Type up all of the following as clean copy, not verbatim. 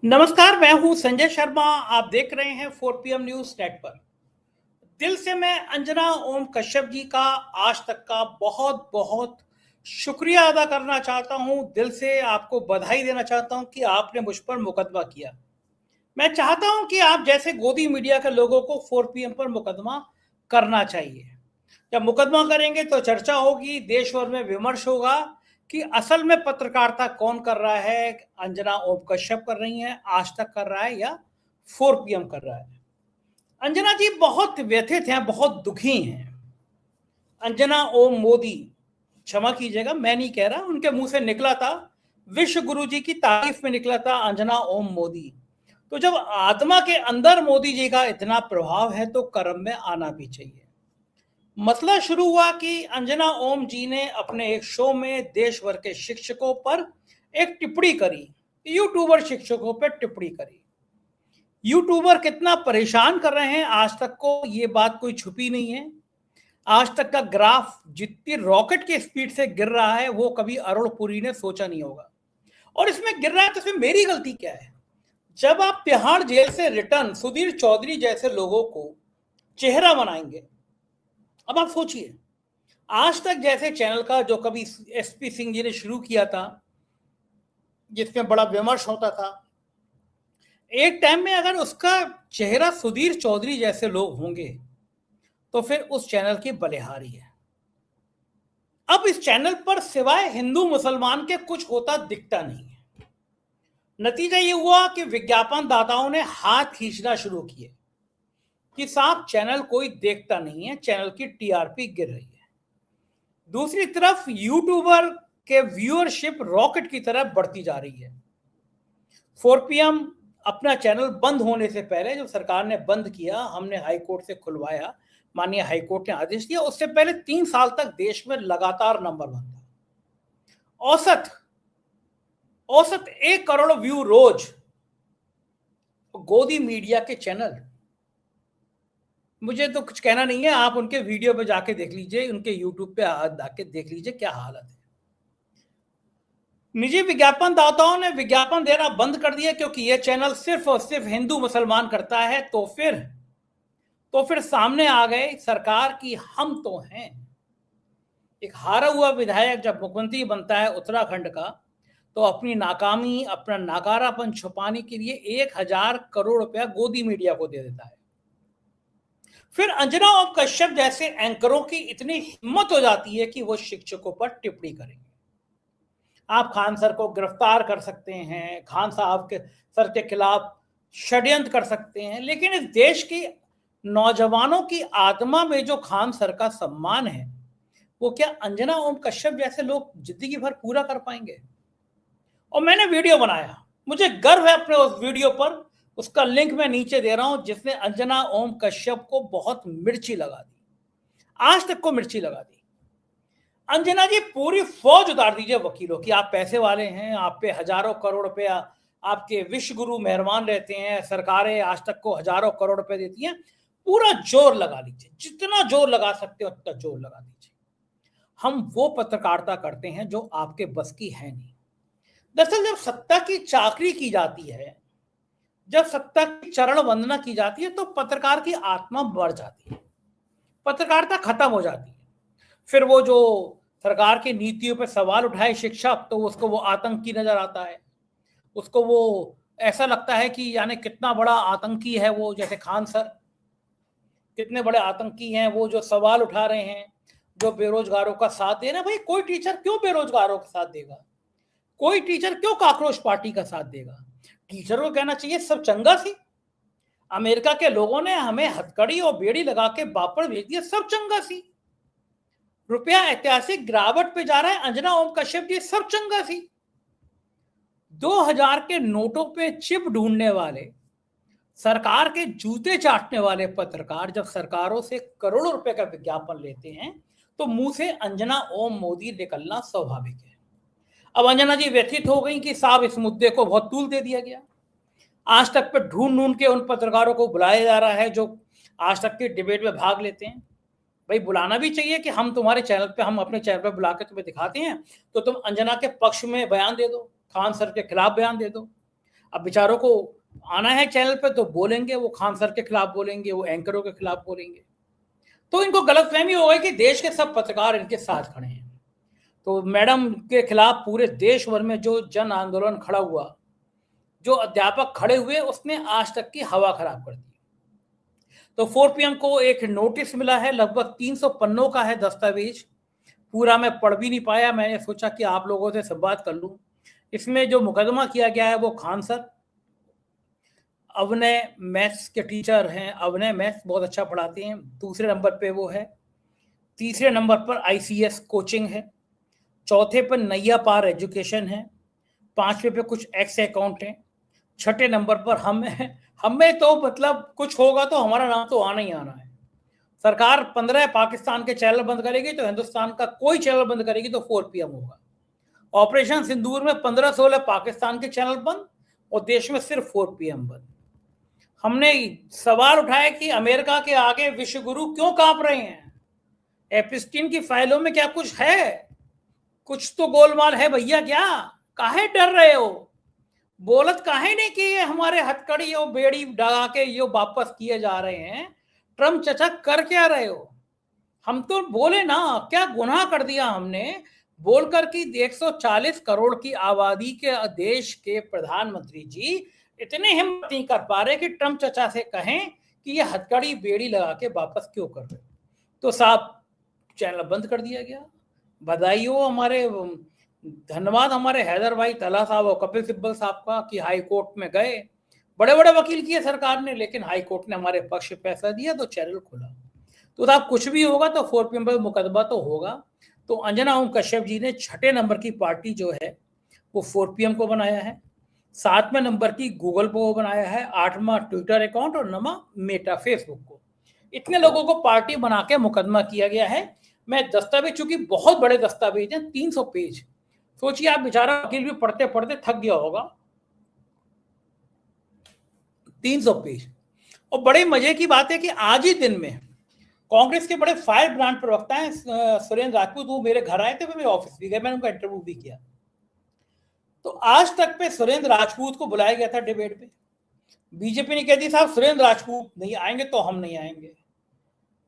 नमस्कार, मैं हूं संजय शर्मा। आप देख रहे हैं 4 PM न्यूज नेट पर। दिल से मैं अंजना ओम कश्यप जी का आज तक का बहुत बहुत शुक्रिया अदा करना चाहता हूं। दिल से आपको बधाई देना चाहता हूं कि आपने मुझ पर मुकदमा किया। मैं चाहता हूं कि आप जैसे गोदी मीडिया के लोगों को 4 PM पर मुकदमा करना चाहिए। जब मुकदमा करेंगे तो चर्चा होगी, देश भर में विमर्श होगा कि असल में पत्रकारिता कौन कर रहा है। अंजना ओम कश्यप कर रही हैं, आज तक कर रहा है, या 4 PM कर रहा है। अंजना जी बहुत व्यथित हैं, बहुत दुखी हैं। अंजना ओम मोदी, क्षमा कीजिएगा मैं नहीं कह रहा, उनके मुंह से निकला था, विश्व गुरु जी की तारीफ में निकला था अंजना ओम मोदी। तो जब आत्मा के अंदर मोदी जी का इतना प्रभाव है तो कर्म में आना भी चाहिए। मसला शुरू हुआ कि अंजना ओम जी ने अपने एक शो में देश भर के शिक्षकों पर एक टिप्पणी करी। यूट्यूबर शिक्षकों पर टिप्पणी करी। यूट्यूबर कितना परेशान कर रहे हैं आज तक को, ये बात कोई छुपी नहीं है। आज तक का ग्राफ जितनी रॉकेट की स्पीड से गिर रहा है वो कभी अरुण पुरी ने सोचा नहीं होगा। और इसमें गिर रहा है तो इसमें मेरी गलती क्या है? जब आप तिहाड़ जेल से रिटर्न सुधीर चौधरी जैसे लोगों को चेहरा बनाएंगे, अब आप सोचिए, आज तक जैसे चैनल का जो कभी SP सिंह जी ने शुरू किया था, जिसमें बड़ा विमर्श होता था, एक टाइम में अगर उसका चेहरा सुधीर चौधरी जैसे लोग होंगे तो फिर उस चैनल की बलिहारी है। अब इस चैनल पर सिवाय हिंदू मुसलमान के कुछ होता दिखता नहीं है। नतीजा ये हुआ कि विज्ञापन दाताओं ने हाथ खींचना शुरू किए कि साहब चैनल कोई देखता नहीं है, चैनल की TRP गिर रही है। दूसरी तरफ यूट्यूबर के व्यूअरशिप रॉकेट की तरह बढ़ती जा रही है। 4 PM अपना चैनल बंद होने से पहले, जो सरकार ने बंद किया, हमने हाई कोर्ट से खुलवाया, माननीय हाई कोर्ट ने आदेश दिया, उससे पहले 3 साल तक देश में लगातार नंबर 1 था। औसत 1 करोड़ व्यू रोज। गोदी मीडिया के चैनल, मुझे तो कुछ कहना नहीं है, आप उनके वीडियो पे जाके देख लीजिए, उनके यूट्यूब पे जाके देख लीजिए क्या हालत है। निजी विज्ञापन दाताओं ने विज्ञापन देना बंद कर दिया क्योंकि यह चैनल सिर्फ और सिर्फ हिंदू मुसलमान करता है। तो फिर सामने आ गए सरकार की हम तो हैं। एक हारा हुआ विधायक जब मुख्यमंत्री बनता है उत्तराखंड का, तो अपनी नाकामी, अपना नाकारापन छुपाने के लिए 1,000 करोड़ रुपया गोदी मीडिया को दे देता है। फिर अंजना और कश्यप जैसे एंकरों की इतनी हिम्मत हो जाती है कि वो शिक्षकों पर टिप्पणी करेंगे। आप खान सर को गिरफ्तार कर सकते हैं, खान साहब के सर के खिलाफ षड्यंत्र कर सकते हैं, लेकिन इस देश की नौजवानों की आत्मा में जो खान सर का सम्मान है, वो क्या अंजना ओम कश्यप जैसे लोग जिंदगी भर पूरा कर पाएंगे? और मैंने वीडियो बनाया, मुझे गर्व है अपने उस वीडियो पर, उसका लिंक मैं नीचे दे रहा हूं, जिसने अंजना ओम कश्यप को बहुत मिर्ची लगा दी, आज तक को मिर्ची लगा दी। अंजना जी पूरी फौज उतार दीजिए वकीलों की, आप पैसे वाले हैं, आप पे हजारों करोड़ रुपया, आपके विश्व गुरु मेहरबान रहते हैं, सरकारें आज तक को हजारों करोड़ रुपए देती हैं, पूरा जोर लगा लीजिए, जितना जोर लगा सकते हो उतना जोर लगा दीजिए। हम वो पत्रकारिता करते हैं जो आपके बस की है नहीं। दरअसल जब सत्ता की चाकरी की जाती है, जब सत्ता की चरण वंदना की जाती है, तो पत्रकार की आत्मा मर जाती है, पत्रकारिता खत्म हो जाती है। फिर वो जो सरकार की नीतियों पर सवाल उठाए शिक्षक, तो उसको वो आतंकी नजर आता है, उसको वो ऐसा लगता है कि यानी कितना बड़ा आतंकी है वो, जैसे खान सर कितने बड़े आतंकी हैं वो, जो सवाल उठा रहे हैं, जो बेरोजगारों का साथ दे रहे हैं। भाई कोई टीचर क्यों बेरोजगारों का साथ देगा? कोई टीचर क्यों काकरोच पार्टी का साथ देगा? टीचर को कहना चाहिए सब चंगा सी। अमेरिका के लोगों ने हमें हथकड़ी और बेड़ी लगा के बापड़ भेज दिया, सब चंगा सी। रुपया ऐतिहासिक गिरावट पे जा रहा है, अंजना ओम कश्यप जी सब चंगा सी। 2000 के नोटों पे चिप ढूंढने वाले, सरकार के जूते चाटने वाले पत्रकार जब सरकारों से करोड़ों रुपए का विज्ञापन लेते हैं, तो मुंह से अंजना ओम मोदी निकलना स्वाभाविक है। अब अंजना जी व्यथित हो गई कि साहब इस मुद्दे को बहुत तूल दे दिया गया। आज तक पे ढूंढ ढूंढ के उन पत्रकारों को बुलाया जा रहा है जो आज तक के डिबेट में भाग लेते हैं। भाई बुलाना भी चाहिए कि हम तुम्हारे चैनल पे, हम अपने चैनल पे बुला के तुम्हें दिखाते हैं, तो तुम अंजना के पक्ष में बयान दे दो, खान सर के खिलाफ बयान दे दो। अब बेचारों को आना है चैनल पे तो बोलेंगे, वो खान सर के खिलाफ बोलेंगे, वो एंकरों के खिलाफ बोलेंगे, तो इनको गलतफहमी हो गई कि देश के सब पत्रकार इनके साथ खड़े हैं। तो मैडम के खिलाफ पूरे देश भर में जो जन आंदोलन खड़ा हुआ, जो अध्यापक खड़े हुए, उसने आज तक की हवा खराब कर दी। तो 4 PM को एक नोटिस मिला है, लगभग 300 पन्नों का है दस्तावेज, पूरा मैं पढ़ भी नहीं पाया, मैंने सोचा कि आप लोगों से संवाद कर लूं। इसमें जो मुकदमा किया गया है वो खान सर, अवनय मैथ्स के टीचर हैं, अवनय मैथ्स बहुत अच्छा पढ़ाते हैं, दूसरे नंबर पे वो है, तीसरे नंबर पर ICS कोचिंग है, चौथे पर नैया पार एजुकेशन है, पांचवे पे कुछ एक्स अकाउंट है, छठे नंबर पर हमें तो मतलब कुछ होगा तो हमारा नाम तो आना ही आना है। सरकार 15 पाकिस्तान के चैनल बंद करेगी तो हिंदुस्तान का कोई चैनल बंद करेगी तो 4 PM होगा। ऑपरेशन सिंदूर में 15-16 पाकिस्तान के चैनल बंद और देश में सिर्फ 4 PM बंद। हमने सवाल उठाया कि अमेरिका के आगे विश्व गुरु क्यों कांप रहे हैं? एप्स्टीन की फाइलों में क्या कुछ है? कुछ तो गोलमाल है भैया, क्या काहे डर रहे हो? बोलत काहे नहीं कि ये हमारे हथकड़ी और बेड़ी डगा के ये वापस किए जा रहे हैं? ट्रम्प चचा कर क्या रहे हो? हम तो बोले ना, क्या गुनाह कर दिया हमने बोलकर कि 140 करोड़ की आबादी के देश के प्रधानमंत्री जी इतने हिम्मत नहीं कर पा रहे कि ट्रम्प चचा से कहें कि ये हथकड़ी बेड़ी लगा के वापस क्यों कर रहे? तो साहब चैनल बंद कर दिया गया। बधाई हो हमारे, धन्यवाद हमारे हैदर भाई तला साहब और कपिल सिब्बल साहब का कि हाई कोर्ट में गए, बड़े बड़े वकील किए सरकार ने, लेकिन हाई कोर्ट ने हमारे पक्ष फैसला दिया तो चैनल खुला। तो साहब कुछ भी होगा तो 4 PM पर मुकदमा तो होगा। तो अंजना ओम कश्यप जी ने 6ठे नंबर की पार्टी जो है वो 4 PM को बनाया है, 7वें नंबर की गूगल को बनाया है, 8वां ट्विटर अकाउंट और 9वां मेटा फेसबुक को। इतने लोगों को पार्टी बना के मुकदमा किया गया है। मैं दस्तावेज, चूंकि बहुत बड़े दस्तावेज हैं, 300 पेज, सोचिए आप, बेचारा वकील भी पढ़ते पढ़ते थक गया होगा। 300 पेज। और बड़े मजे की बात है कि आज ही दिन में कांग्रेस के बड़े फायर ब्रांड प्रवक्ता हैं सुरेंद्र राजपूत, वो मेरे घर आए थे, मेरे ऑफिस भी गए, मैंने उनका इंटरव्यू भी किया। तो आज तक पे सुरेंद्र राजपूत को बुलाया गया था डिबेट पे, बीजेपी ने कह दी साहब सुरेंद्र राजपूत नहीं आएंगे तो हम नहीं आएंगे।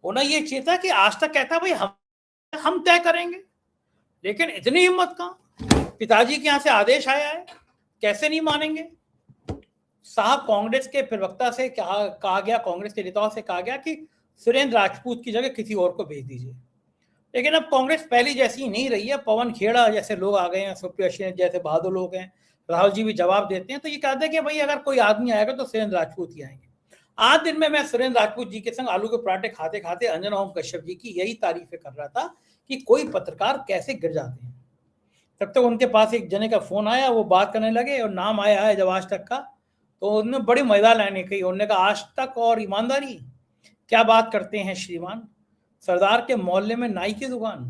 होना ये चाहिए था कि आज तक कहता भाई हम तय करेंगे, लेकिन इतनी हिम्मत कहां? पिताजी के यहां से आदेश आया है, कैसे नहीं मानेंगे? साहब कांग्रेस के प्रवक्ता से कहा गया, कांग्रेस के नेताओं से कहा गया कि सुरेंद्र राजपूत की जगह किसी और को भेज दीजिए। लेकिन अब कांग्रेस पहली जैसी नहीं रही है, पवन खेड़ा जैसे लोग आ गए हैं, सुप्रिया सेन जैसे बहादुर लोग हैं, राहुल जी भी जवाब देते हैं, तो ये कहते हैं कि भाई अगर कोई आदमी आएगा तो सुरेंद्र राजपूत ही आएंगे। आज दिन में मैं सुरेंद्र राजपूत जी के संग आलू के पराठे खाते खाते अंजना ओम कश्यप जी की यही तारीफें कर रहा था कि कोई पत्रकार कैसे गिर जाते हैं। तब तक उनके पास एक जने का फोन आया, वो बात करने लगे और नाम आया है जब आज तक का, तो उन्होंने बड़ी मजा लेने की, उन्होंने कहा आज तक और ईमानदारी, क्या बात करते हैं श्रीमान, सरदार के मोहल्ले में नाई की दुकान।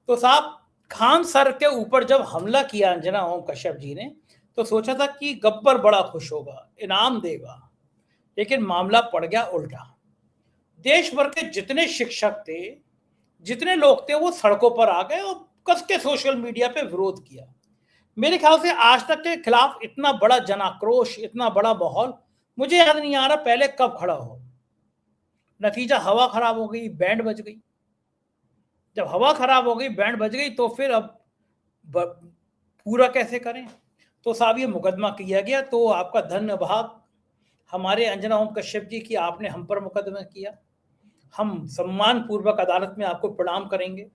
तो साहब खान सर के ऊपर जब हमला किया अंजना ओम कश्यप जी ने, तो सोचा था कि गब्बर बड़ा खुश होगा, इनाम देगा, लेकिन मामला पड़ गया उल्टा। देश भर के जितने शिक्षक थे, जितने लोग थे, वो सड़कों पर आ गए और कस के सोशल मीडिया पे विरोध किया। मेरे ख्याल से आज तक के खिलाफ इतना बड़ा जनाक्रोश, इतना बड़ा माहौल मुझे याद नहीं आ रहा पहले कब खड़ा हो। नतीजा हवा खराब हो गई, बैंड बज गई। जब हवा खराब हो गई, बैंड बज गई, तो फिर अब पूरा कैसे करें? तो साहब ये मुकदमा किया गया। तो आपका धन्यवाद हमारे अंजना ओम कश्यप जी की, आपने हम पर मुकदमा किया। हम सम्मान पूर्वक अदालत में आपको प्रणाम करेंगे।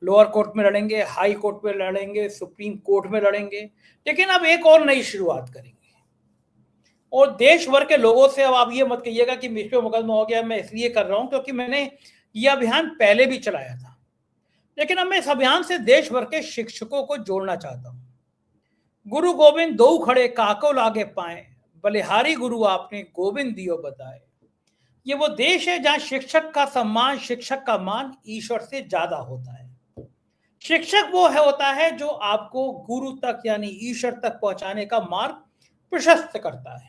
लोअर कोर्ट में लड़ेंगे, हाई कोर्ट में लड़ेंगे, सुप्रीम कोर्ट में लड़ेंगे, लेकिन अब एक और नई शुरुआत करेंगे। और देश भर के लोगों से अब आप ये मत कहिएगा कि मुझ पे मुकदमा हो गया, मैं इसलिए कर रहा हूं क्योंकि मैंने ये अभियान पहले भी चलाया था, लेकिन अब मैं इस अभियान से देश भर के शिक्षकों को जोड़ना चाहता हूं। गुरु गोविंद दो खड़े काको लागे पाए, बलिहारी गुरु आपने गोविंद दियो बताए। ये वो देश है जहां शिक्षक का सम्मान, शिक्षक का मान ईश्वर से ज्यादा होता है। शिक्षक वो होता है जो आपको गुरु तक यानी ईश्वर तक पहुंचाने का मार्ग प्रशस्त करता है।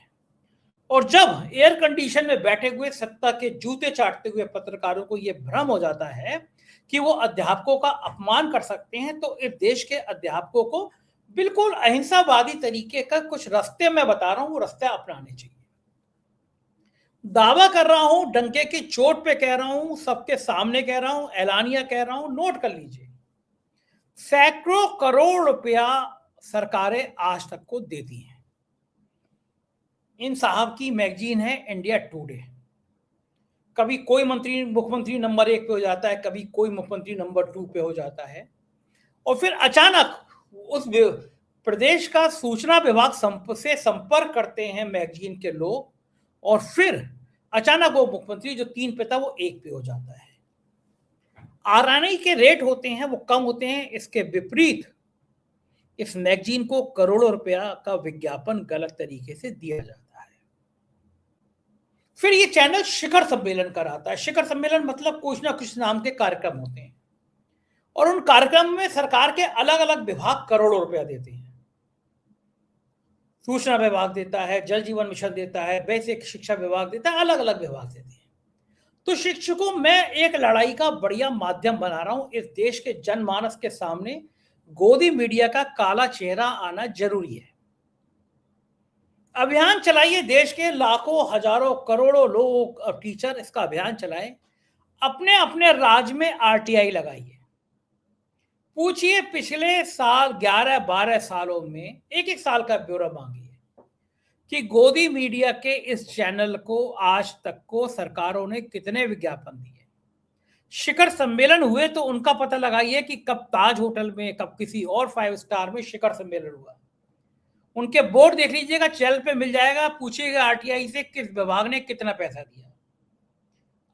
और जब एयर कंडीशन में बैठे हुए सत्ता के जूते चाटते हुए पत्रकारों को यह भ्रम हो जाता है कि वो अध्यापकों का अपमान कर सकते हैं, तो इस देश के अध्यापकों को बिल्कुल अहिंसावादी तरीके का कुछ रास्ते मैं बता रहा हूं, वो रास्ते अपनाने चाहिए। दावा कर रहा हूं, डंके की चोट पे कह रहा हूं, सबके सामने कह रहा हूं, ऐलानिया कह रहा हूं, नोट कर लीजिए। सैकड़ों करोड़ रुपया सरकारें आज तक को देती हैं। इन साहब की मैगजीन है इंडिया टुडे। कभी कोई मंत्री मुख्यमंत्री नंबर 1 पे हो जाता है, कभी कोई मुख्यमंत्री नंबर 2 पे हो जाता है, और फिर अचानक उस प्रदेश का सूचना विभाग से संपर्क करते हैं मैगजीन के लोग, और फिर अचानक वो मुख्यमंत्री जो 3 पे था वो 1 पे हो जाता है। आरएनआई के रेट होते हैं वो कम होते हैं। इसके विपरीत इस मैगजीन को करोड़ों रुपया का विज्ञापन गलत तरीके से दिया जाता है। फिर ये चैनल शिखर सम्मेलन कराता है। शिखर सम्मेलन मतलब कुछ ना कुछ नाम के कार्यक्रम होते हैं, और उन कार्यक्रम में सरकार के अलग अलग विभाग करोड़ों रुपया देते हैं। सूचना विभाग देता है, जल जीवन मिशन देता है, बेसिक शिक्षा विभाग देता है, अलग अलग विभाग देते हैं। तो शिक्षकों में एक लड़ाई का बढ़िया माध्यम बना रहा हूं। इस देश के जनमानस के सामने गोदी मीडिया का काला चेहरा आना जरूरी है। अभियान चलाइए, देश के लाखों हजारों करोड़ों लोग और टीचर इसका अभियान चलाएं। अपने अपने राज्य में आरटीआई लगाइए। पूछिए पिछले साल 11-12 सालों में एक एक साल का ब्यौरा मांगिए कि गोदी मीडिया के इस चैनल को आज तक को सरकारों ने कितने विज्ञापन दिए। शिखर सम्मेलन हुए तो उनका पता लगाइए कि कब ताज होटल में, कब किसी और 5 स्टार में शिखर सम्मेलन हुआ। उनके बोर्ड देख लीजिएगा, चैनल पे मिल जाएगा। पूछिएगा आरटीआई से किस विभाग ने कितना पैसा दिया।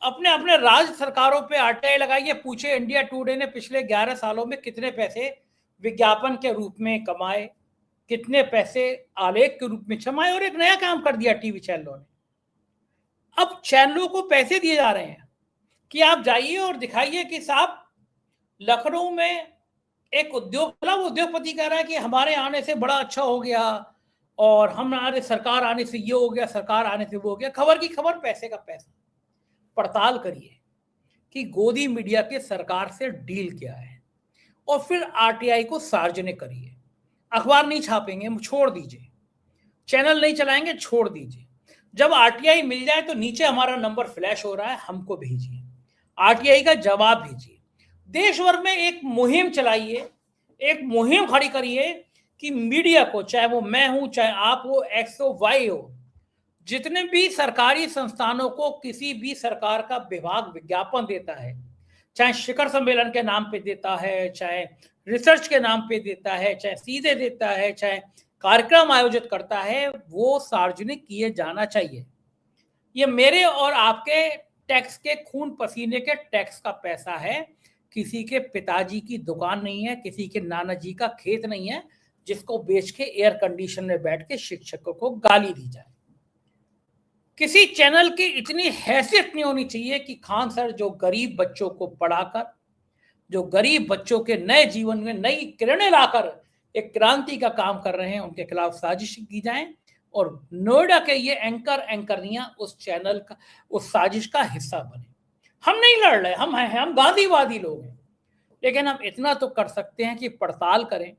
अपने अपने राज्य सरकारों पे आरटीआई लगाइए। पूछे इंडिया टुडे ने पिछले 11 सालों में कितने पैसे विज्ञापन के रूप में कमाए, कितने पैसे आलेख के रूप में छमाए। और एक नया काम कर दिया टीवी चैनलों ने, अब चैनलों को पैसे दिए जा रहे हैं कि आप जाइए और दिखाइए कि साहब लखनऊ में एक उद्योगपति कह रहा है कि हमारे आने से बड़ा अच्छा हो गया, और हमारे सरकार आने से ये हो गया, सरकार आने से वो हो गया। खबर की खबर, पैसे का पैसा। पड़ताल करिए कि गोदी मीडिया के सरकार से डील क्या है, और फिर आरटीआई को सार्वजनिक करिए। अखबार नहीं छापेंगे, छोड़ दीजिए। चैनल नहीं चलाएंगे, छोड़ दीजिए। जब आरटीआई मिल जाए तो नीचे हमारा नंबर फ्लैश हो रहा है, हमको भेजिए, आरटीआई का जवाब भेजिए। देश भर में एक मुहिम चलाइए, एक मुहिम खड़ी करिए कि मीडिया को, चाहे वो मैं हूं, चाहे आप हो, एक्स हो, वाई हो, जितने भी सरकारी संस्थानों को किसी भी सरकार का विभाग विज्ञापन देता है, चाहे शिखर सम्मेलन के नाम पे देता है, चाहे रिसर्च के नाम पे देता है, चाहे सीधे देता है, चाहे कार्यक्रम आयोजित करता है, वो सार्वजनिक किए जाना चाहिए। ये मेरे और आपके टैक्स के, खून पसीने के टैक्स का पैसा है। किसी के पिताजी की दुकान नहीं है, किसी के नाना जी का खेत नहीं है जिसको बेच के एयर कंडीशन में बैठ के शिक्षकों को गाली दी जाए। किसी चैनल की इतनी हैसियत नहीं होनी चाहिए कि खान सर जो गरीब बच्चों को पढ़ाकर, जो गरीब बच्चों के नए जीवन में नई किरणें लाकर एक क्रांति का काम कर रहे हैं, उनके खिलाफ साजिश की जाए, और नोएडा के ये एंकरनियां उस चैनल का, उस साजिश का हिस्सा बने। हम नहीं लड़ रहे, हम गांधीवादी लोग हैं, लेकिन हम इतना तो कर सकते हैं कि पड़ताल करें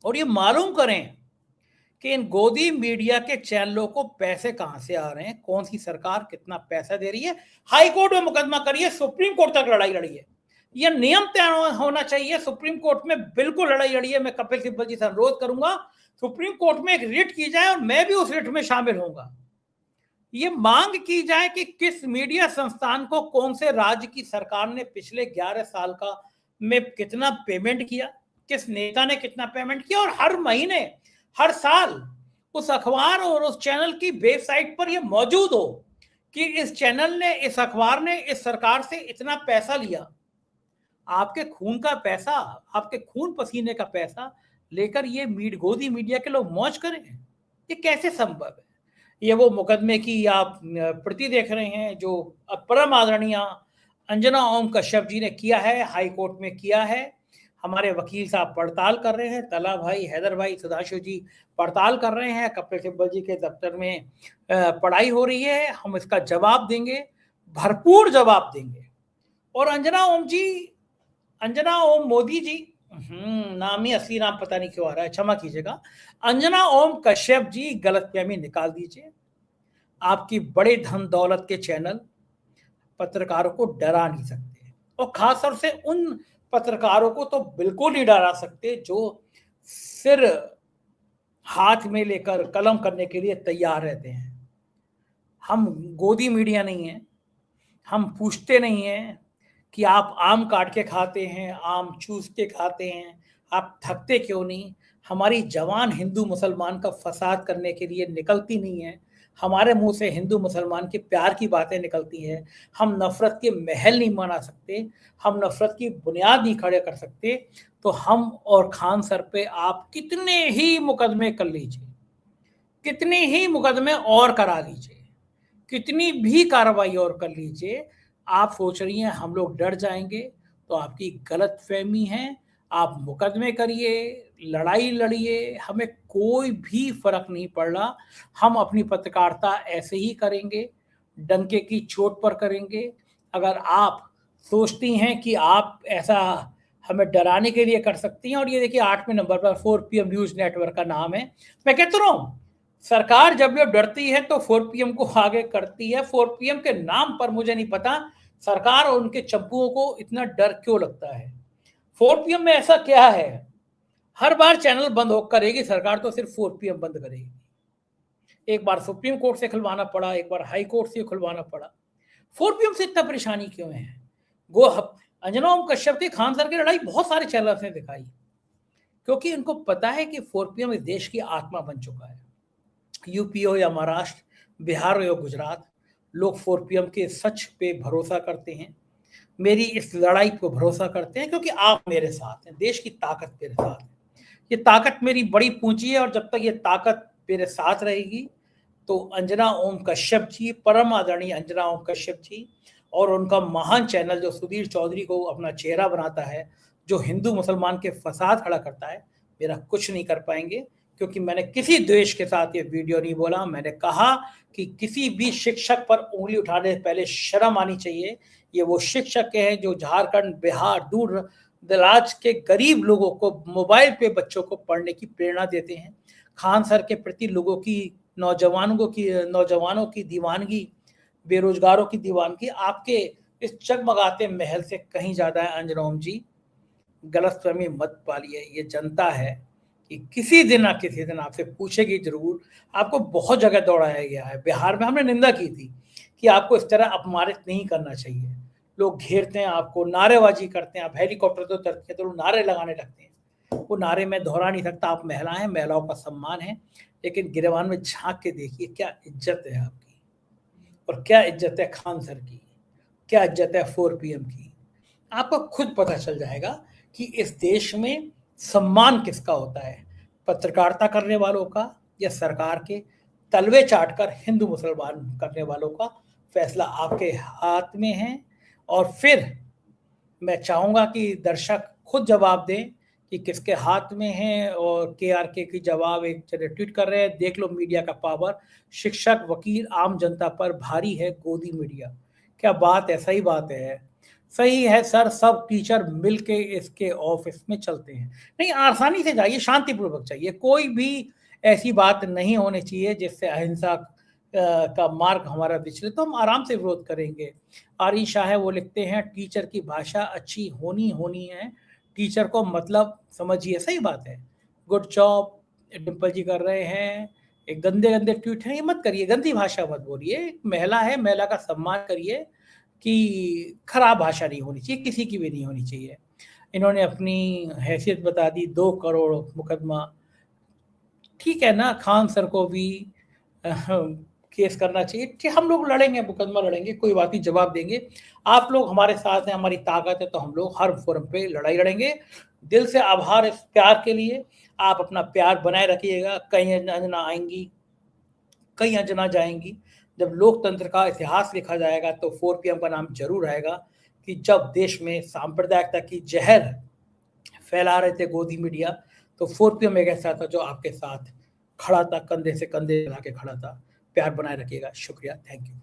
और ये मालूम करें कि इन गोदी मीडिया के चैनलों को पैसे कहां से आ रहे हैं, कौन सी सरकार कितना पैसा दे रही है। हाई कोर्ट में मुकदमा करिए, सुप्रीम कोर्ट तक लड़ाई लड़िए। यह नियम तय होना चाहिए। सुप्रीम कोर्ट में बिल्कुल लड़ाई लड़िए। मैं कपिल सिब्बल जी से अनुरोध करूंगा, सुप्रीम कोर्ट में एक रिट की जाए और मैं भी उस रिट में शामिल होऊंगा। ये मांग की जाए कि किस मीडिया संस्थान को कौन से राज्य की सरकार ने पिछले 11 साल का में कितना पेमेंट किया, किस नेता ने कितना पेमेंट किया, और हर महीने, हर साल उस अखबार और उस चैनल की वेबसाइट पर यह मौजूद हो कि इस चैनल ने, इस अखबार ने इस सरकार से इतना पैसा लिया। आपके खून का पैसा, आपके खून पसीने का पैसा लेकर ये गोदी मीडिया के लोग मौज करें, ये कैसे संभव है। ये वो मुकदमे की आप प्रति देख रहे हैं जो परम आदरणीय अंजना ओम कश्यप जी ने किया है, हाई कोर्ट में किया है। हमारे वकील साहब पड़ताल कर रहे हैं, तला भाई, हैदर भाई, सदाशिव जी पड़ताल कर रहे हैं, कपिल सिब्बल जी के दफ्तर में पढ़ाई हो रही है। हम इसका जवाब देंगे, भरपूर जवाब देंगे। और अंजना ओम मोदी जी नाम ही असली नाम पता नहीं क्यों आ रहा है, क्षमा कीजिएगा। अंजना ओम कश्यप जी, गलतफहमी निकाल दीजिए। आपकी बड़े धन दौलत के चैनल पत्रकारों को डरा नहीं सकते, और खासतौर से उन पत्रकारों को तो बिल्कुल नहीं डरा सकते जो सिर हाथ में लेकर कलम करने के लिए तैयार रहते हैं। हम गोदी मीडिया नहीं है, हम पूछते नहीं हैं कि आप आम काट के खाते हैं, आम चूस के खाते हैं, आप थकते क्यों नहीं। हमारी जवान हिंदू मुसलमान का फसाद करने के लिए निकलती नहीं है, हमारे मुंह से हिंदू मुसलमान के प्यार की बातें निकलती हैं। हम नफरत के महल नहीं बना सकते, हम नफरत की बुनियाद नहीं खड़े कर सकते। तो हम और खान सर पे आप कितने ही मुकदमे कर लीजिए, कितने ही मुकदमे और करा लीजिए, कितनी भी कार्रवाई और कर लीजिए, आप सोच रही हैं हम लोग डर जाएंगे, तो आपकी गलतफहमी है। आप मुकदमे करिए, लड़ाई लड़िए, हमें कोई भी फर्क नहीं पड़ रहा। हम अपनी पत्रकारिता ऐसे ही करेंगे, डंके की चोट पर करेंगे। अगर आप सोचती हैं कि आप ऐसा हमें डराने के लिए कर सकती हैं, और ये देखिए 8वें नंबर पर 4PM न्यूज़ नेटवर्क का नाम है। मैं कहता रहा हूँ, सरकार जब डरती है तो 4PM को आगे करती है। 4PM के नाम पर मुझे नहीं पता सरकार और उनके चप्पुओं को इतना डर क्यों लगता है। 4PM में ऐसा क्या है, हर बार चैनल बंद हो करेगी सरकार तो सिर्फ 4PM बंद करेगी। एक बार सुप्रीम कोर्ट से खुलवाना पड़ा, एक बार हाई कोर्ट से खुलवाना पड़ा। 4PM से इतना परेशानी क्यों है। अंजना ओम कश्यप की खान सर की लड़ाई बहुत सारे चैनल्स ने दिखाई, क्योंकि उनको पता है कि 4PM इस देश की आत्मा बन चुका है। यूपी हो या महाराष्ट्र, बिहार हो या गुजरात, लोग 4PM के सच पे भरोसा करते हैं, मेरी इस लड़ाई पे भरोसा करते हैं, क्योंकि आप मेरे साथ हैं, देश की ताकत मेरे साथ है। ये ताकत मेरी बड़ी पूंजी है, और जब तक ये ताकत मेरे साथ रहेगी तो अंजना ओम कश्यप जी, परम आदरणीय अंजना ओम कश्यप जी, और उनका महान चैनल जो सुधीर चौधरी को अपना चेहरा बनाता है, जो हिंदू मुसलमान के फसाद खड़ा करता है, मेरा कुछ नहीं कर पाएंगे। क्योंकि मैंने किसी द्वेष के साथ ये वीडियो नहीं बोला। मैंने कहा कि किसी भी शिक्षक पर उंगली उठाने से पहले शर्म आनी चाहिए। ये वो शिक्षक हैं जो झारखंड, बिहार, दूर दराज के गरीब लोगों को मोबाइल पे बच्चों को पढ़ने की प्रेरणा देते हैं। खान सर के प्रति लोगों की, नौजवानों की दीवानगी, बेरोजगारों की दीवानगी आपके इस जगमगाते महल से कहीं ज्यादा है। अंजना ओम जी, गलतफहमी मत पालिए। ये जनता है कि किसी दिन ना किसी दिन आपसे पूछेगी जरूर। आपको बहुत जगह दौड़ाया गया है। बिहार में हमने निंदा की थी कि आपको इस तरह अपमानित नहीं करना चाहिए। लोग घेरते हैं आपको, नारेबाजी करते हैं, आप हेलीकॉप्टर तो उतरते हैं तो लोग नारे लगाने लगते हैं। वो नारे में दोहरा नहीं सकता, आप महिला हैं, महिलाओं का सम्मान है, लेकिन गिरवान में झांक के देखिए क्या इज्जत है आपकी, और क्या इज्जत है खान सर की, क्या इज्जत है 4PM की। आपको खुद पता चल जाएगा कि इस देश में सम्मान किसका होता है, पत्रकारिता करने वालों का या सरकार के तलवे चाटकर हिंदू मुसलमान करने वालों का। फैसला आपके हाथ में है। और फिर मैं चाहूंगा कि दर्शक खुद जवाब दें कि किसके हाथ में है। और KRK की जवाब एक ट्वीट कर रहे हैं, देख लो मीडिया का पावर, शिक्षक, वकील, आम जनता पर भारी है गोदी मीडिया। क्या बात है, सही बात है, सही है सर। सब टीचर मिलके इसके ऑफिस में चलते हैं। नहीं, आसानी से जाइए, शांतिपूर्वक जाइए, कोई भी ऐसी बात नहीं होनी चाहिए जिससे अहिंसा का मार्ग हमारा विचलित, तो हम आराम से विरोध करेंगे। आरी शाह है, वो लिखते हैं टीचर की भाषा अच्छी होनी है, टीचर को मतलब समझिए। सही बात है, गुड जॉब डिम्पल जी कर रहे हैं। एक गंदे गंदे ट्वीट हैं, ये मत करिए, गंदी भाषा मत बोलिए। महिला है, महिला का सम्मान करिए, कि खराब भाषा नहीं होनी चाहिए, किसी की भी नहीं होनी चाहिए। इन्होंने अपनी हैसियत बता दी, 2 करोड़ मुकदमा, ठीक है ना, खान सर को भी केस करना चाहिए। ठीक, हम लोग लड़ेंगे, मुकदमा लड़ेंगे, कोई बात नहीं, जवाब देंगे। आप लोग हमारे साथ हैं, हमारी ताकत है, तो हम लोग हर फोरम पे लड़ाई लड़ेंगे। दिल से आभार इस प्यार के लिए। आप अपना प्यार बनाए रखिएगा। कई अंजना आएंगी, कई अंजना जाएंगी। जब लोकतंत्र का इतिहास लिखा जाएगा तो 4PM का नाम जरूर आएगा, कि जब देश में सांप्रदायिकता की जहर फैला रहे थे गोदी मीडिया, तो 4PM एक ऐसा था जो आपके साथ खड़ा था, कंधे से कंधे मिला के खड़ा था। प्यार बनाए रखिएगा। शुक्रिया, थैंक यू।